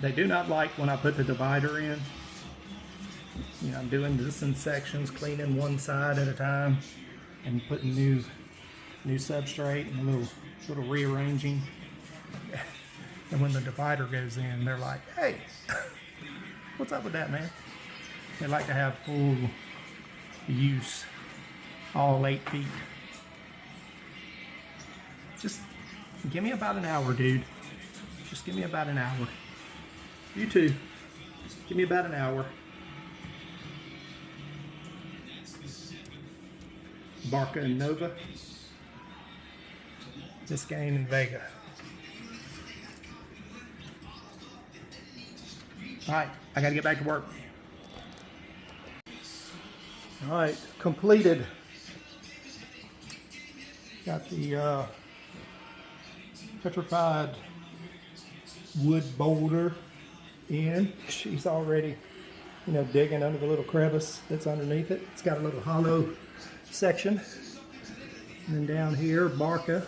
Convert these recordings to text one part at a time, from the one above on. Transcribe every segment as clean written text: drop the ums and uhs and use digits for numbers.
They do not like when I put the divider in. You know, I'm doing this in sections, cleaning one side at a time and putting new substrate and a little rearranging. And when the divider goes in, they're like, hey, what's up with that, man? They like to have full use, all 8 feet. Just give me about an hour, dude. Just give me about an hour. You too. Give me about an hour. Barca and Nova. Biscayne and Vega. Alright, I gotta get back to work. Alright, completed. Got the petrified wood boulder in. She's already, you know, digging under the little crevice that's underneath it. It's got a little hollow section. And then down here, Barca,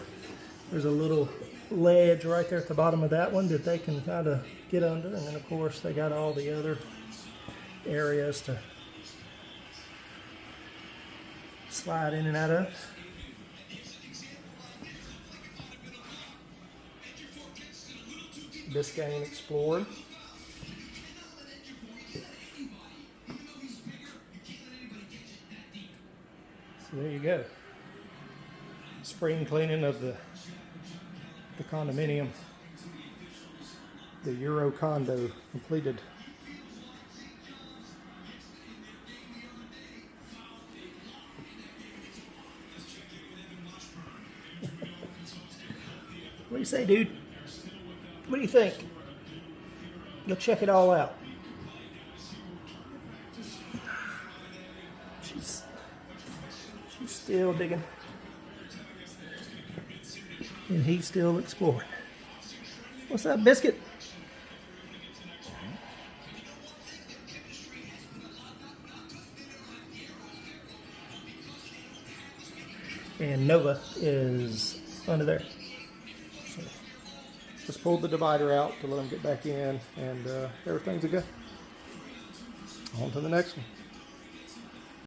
there's a little ledge right there at the bottom of that one that they can kind of get under. And then of course they got all the other areas to slide in and out of. Biscayne Explorer. So there you go. Spring cleaning of the condominium, the Euro condo completed. What do you say, dude? What do you think? Go check it all out. She's still digging. And he's still exploring. What's up, Biscuit? And Nova is under there. So just pulled the divider out to let them get back in, and everything's a go. On to the next one.